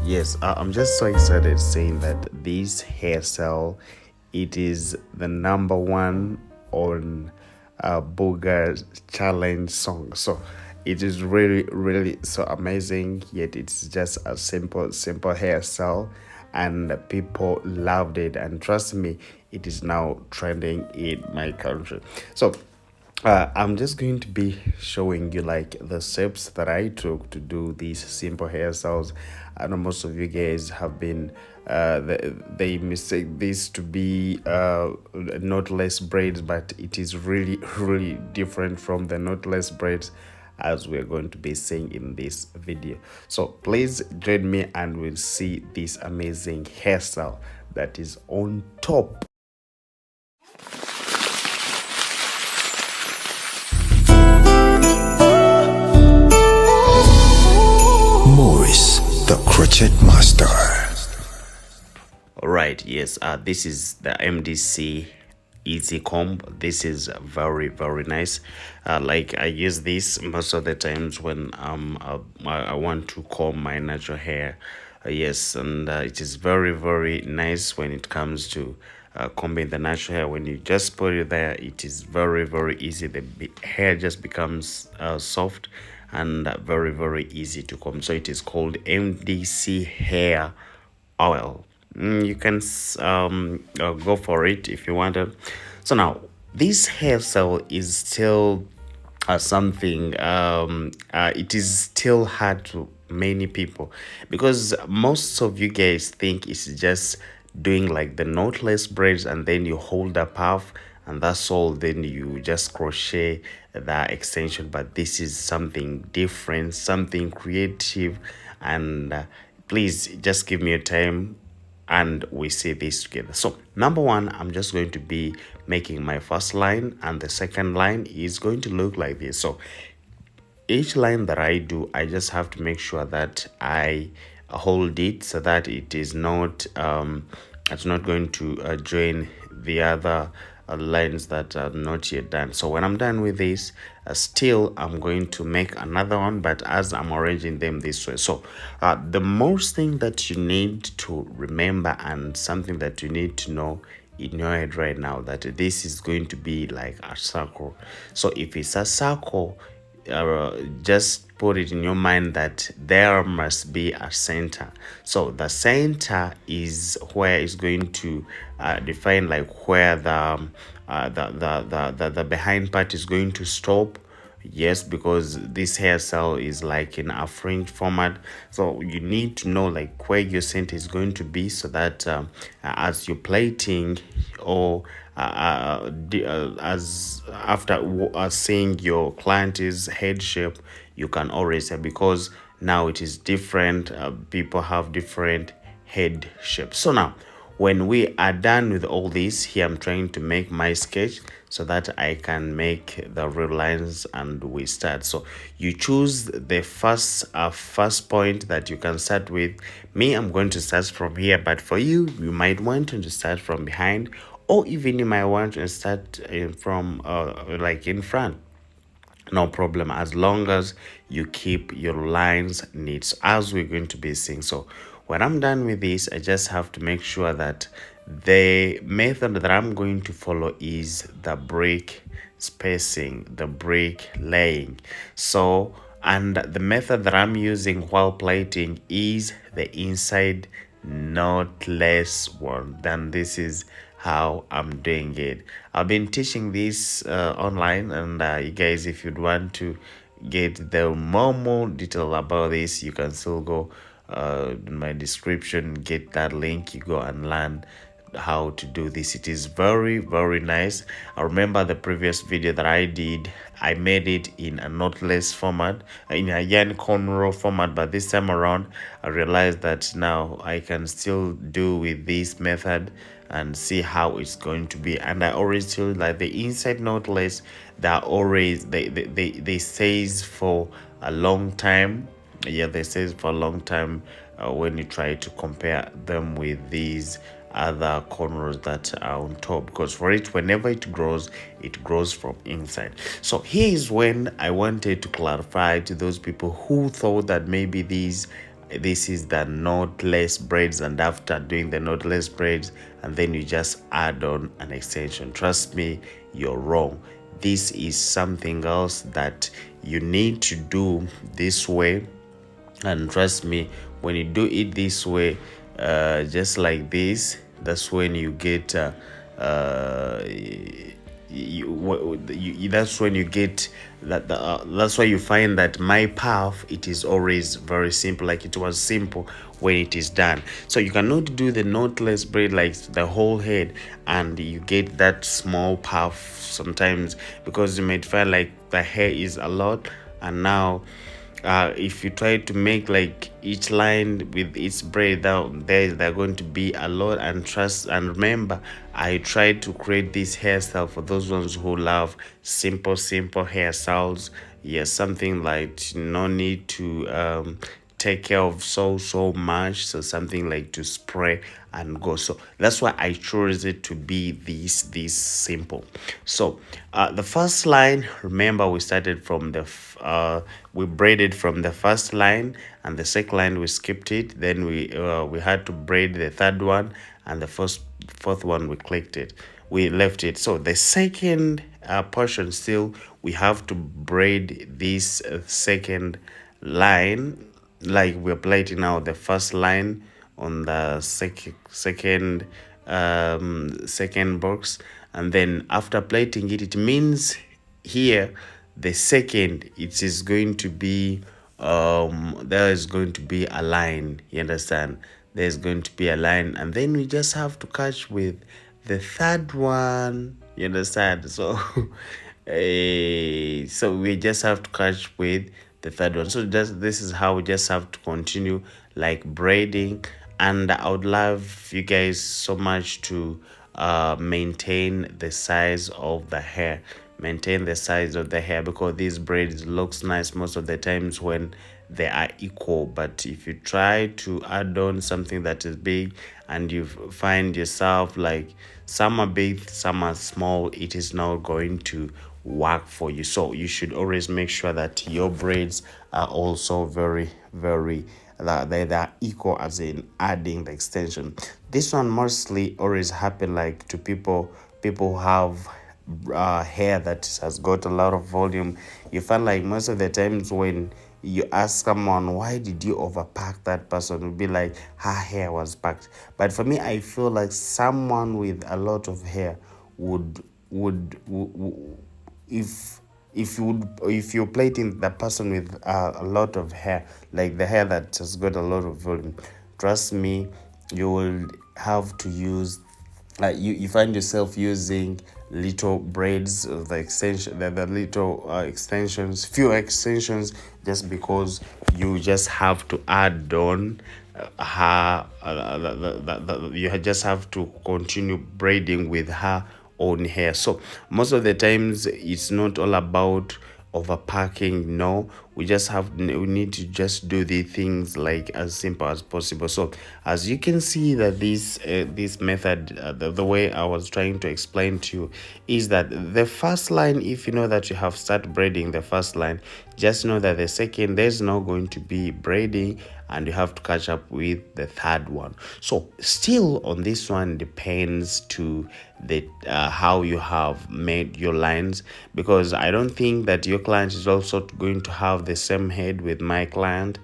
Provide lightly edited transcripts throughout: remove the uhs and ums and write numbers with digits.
Yes, I'm just so excited saying that this hairstyle, it is the number one on Booger's challenge song. So it is really, really so amazing. Yet it's just a simple hairstyle, and people loved it. And trust me, it is now trending in my country. So I'm just going to be showing you like the steps that I took to do these simple hairstyles. I know most of you guys have been they mistake this to be knotless braids, but it is really really different from the knotless braids as we're going to be seeing in this video. So please join me and we'll see this amazing hairstyle that is on top. Morris, the crochet master. All right, yes, this is the MDC easy comb. This is very nice. Like I use this most of the times when I want to comb my natural hair. Yes, and it is very nice when it comes to combing the natural hair. When you just put it there, it is very easy. The hair just becomes soft and very easy to comb. So it is called MDC hair oil. You can go for it if you want it. So now this hairstyle is still something it is still hard to many people, because most of you guys think it's just doing like the knotless braids and then you hold a puff and that's all, then you just crochet the extension. But this is something different, something creative, and please just give me a time and we see this together. So number one, I'm just going to be making my first line, and the second line is going to look like this. So each line that I do, I just have to make sure that I hold it so that it is not it's not going to join the other lines that are not yet done. So when I'm done with this, still I'm going to make another one, but as I'm arranging them this way. So the most thing that you need to remember, and something that you need to know in your head right now, that this is going to be like a circle. So if it's a circle, just put it in your mind that there must be a center. So the center is where it's going to define like where the behind part is going to stop. Yes, because this hairstyle is like in a fringe format, so you need to know like where your center is going to be, so that as you're plating, or as after seeing your client's head shape, you can always say, because now it is different, people have different head shapes. So now when we are done with all this, here I'm trying to make my sketch so that I can make the real lines and we start. So you choose the first point that you can start with. Me, I'm going to start from here, but for you, you might want to start from behind, or even you might want to start from like in front. No problem, as long as you keep your lines neat, as we're going to be seeing. So when I'm done with this, I just have to make sure that the method that I'm going to follow is the break spacing, the break laying. So, and the method that I'm using while plating is the inside knotless one. Then this is how I'm doing it. I've been teaching this online, and you guys, if you'd want to get the more detail about this, you can still go in my description, get that link, you go and learn how to do this. It is very nice. I remember the previous video that I did, I made it in a knotless format, in a yarn cornrow format, but this time around I realized that now I can still do with this method and see how it's going to be. And I always feel like the inside knotless, that always they stays for a long time. Yeah, they stays for a long time when you try to compare them with these other cornrows that are on top, because for it, whenever it grows from inside. So here is when I wanted to clarify to those people who thought that maybe these This is the knotless braids, and after doing the knotless braids, and then you just add on an extension. Trust me, you're wrong. This is something else that you need to do this way. And trust me, when you do it this way, just like this, that's when you get uh, that's when you get that's why you find that my path, it is always very simple, like it was simple when it is done. So you cannot do the knotless braid like the whole head and you get that small puff sometimes, because you might feel like the hair is a lot. And now if you try to make like each line with its braid down they're going to be a lot. And trust and remember, I tried to create this hairstyle for those ones who love simple hairstyles. Yes, something like no need to take care of so much, so something like to spray and go. So that's why I chose it to be this simple. So the first line, remember, we started from the we braided from the first line, and the second line we skipped it. Then we had to braid the third one, and the fourth one we clicked it, we left it. So the second portion, still we have to braid this second line, like we're plating out the first line on the second box. And then after plating it, it means here the second, it is going to be there is going to be a line, you understand, there's going to be a line, and then we just have to catch with the third one, you understand. So so we just have to catch with the third one. So just this is how we just have to continue like braiding. And I would love you guys so much to maintain the size of the hair, because these braids looks nice most of the times when they are equal. But if you try to add on something that is big and you find yourself like some are big, some are small, it is not going to work for you. So you should always make sure that your braids are also very that they are equal, as in adding the extension. This one mostly always happen like to people who have hair that has got a lot of volume. You find like most of the times when you ask someone, why did you overpack that person, will be like her hair was packed. But for me, I feel like someone with a lot of hair would if you're plating the person with a lot of hair, like the hair that has got a lot of volume, trust me, you will have to use you find yourself using little braids, the extension, the little extensions, few extensions, just because you just have to add on her you just have to continue braiding with her own hair. So most of the times it's not all about overpacking. No, we need to just do the things like as simple as possible. So as you can see that this method, the way I was trying to explain to you, is that the first line, if you know that you have started braiding the first line, just know that the second, there's not going to be braiding, and you have to catch up with the third one. So still on this one depends to the how you have made your lines, because I don't think that your client is also going to have the same head with my client.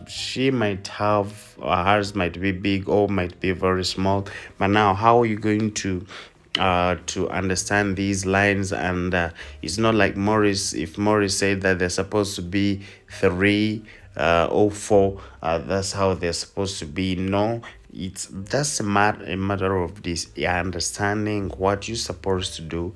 She might have, or hers might be big or might be very small. But now how are you going to understand these lines? And it's not like Morris. If Morris said that they're supposed to be 3 or 4, that's how they're supposed to be. No, it's just a matter of this, understanding what you're supposed to do,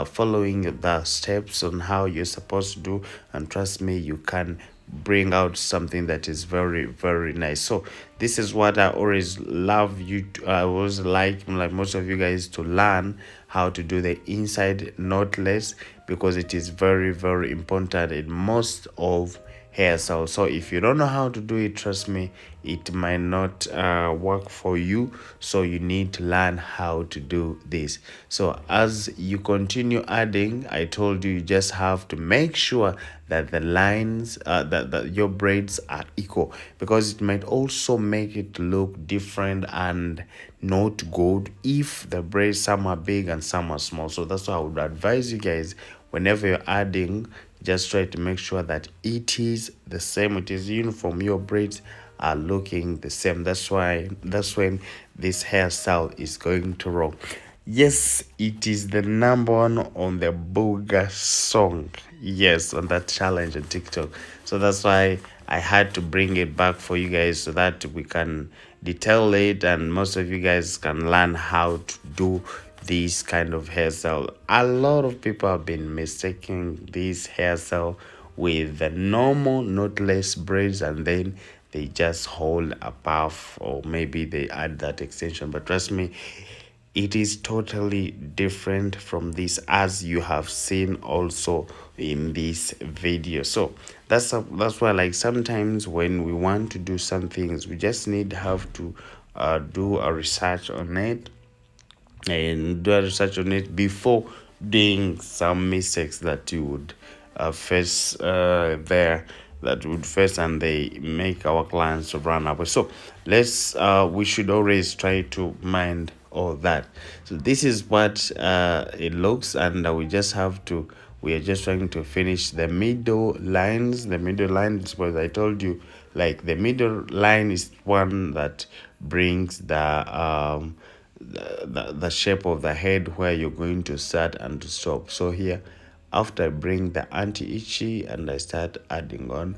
following the steps on how you're supposed to do, and trust me, you can bring out something that is very nice. So this is what I always love you to, I always like most of you guys to learn how to do the inside knotless, because it is very important in most of hairstyle. So if you don't know how to do it, trust me, it might not work for you. So you need to learn how to do this. So as you continue adding, I told you, you just have to make sure that the lines that your braids are equal, because it might also make it look different and not good if the braids, some are big and some are small. So that's why I would advise you guys, whenever you're adding, just try to make sure that it is the same, it is uniform, your braids are looking the same. That's when this hairstyle is going to rock. Yes, it is the number one on the Booga song. Yes, on that challenge on TikTok. So that's why I had to bring it back for you guys, so that we can detail it and most of you guys can learn how to do this kind of hairstyle. A lot of people have been mistaking this hairstyle with the normal knotless braids, and then they just hold a puff, or maybe they add that extension. But trust me, it is totally different from this, as you have seen also in this video. So that's why, like, sometimes when we want to do some things, we just need to have to do a research on it, and do a research on it before doing some mistakes that you would face there, that would face, and they make our clients run away. So let's we should always try to mind all that. So this is what it looks, and we are just trying to finish the middle lines. The middle line is what I told you, like the middle line is one that brings the shape of the head where you're going to start and to stop. So here, after I bring the anti-itchy and I start adding on,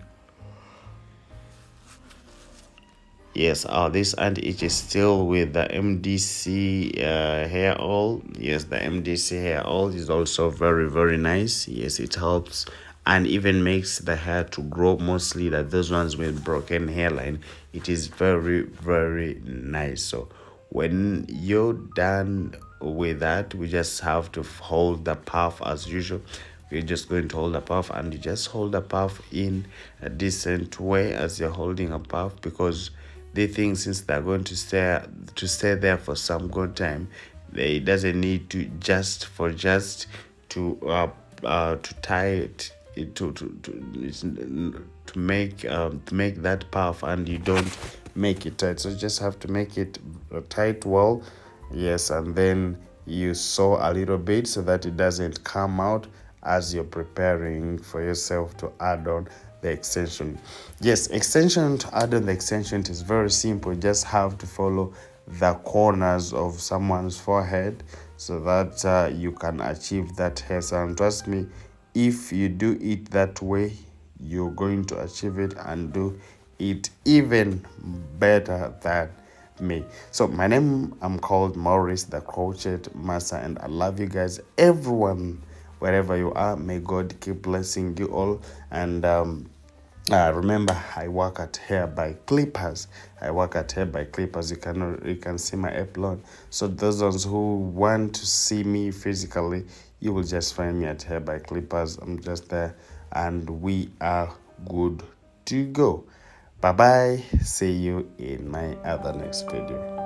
yes, this anti-itch is still with the MDC hair oil. Yes, the MDC hair oil is also very, very nice. Yes, it helps and even makes the hair to grow, mostly that those ones with broken hairline. It is very, very nice. So when you're done with that, we just have to hold the puff as usual. We're just going to hold a puff, and you just hold the puff in a decent way as you're holding a puff, because they think since they're going to stay there for some good time, they doesn't need to just to tie it to make that puff, and you don't make it tight. So you just have to make it tight well. Yes, and then you sew a little bit so that it doesn't come out as you're preparing for yourself to add on the extension. Yes, extension, to add on the extension is very simple. You just have to follow the corners of someone's forehead so that you can achieve that hairstyle. And trust me, if you do it that way, you're going to achieve it and do it even better than me. So my name, I'm called Maurice, the crochet master, and I love you guys, everyone, wherever you are. May God keep blessing you all. And remember, I work at Hair by Clippers. You can see my apron. So those ones who want to see me physically, you will just find me at Hair by Clippers. I'm just there, and we are good to go. Bye bye. See you in my other next video.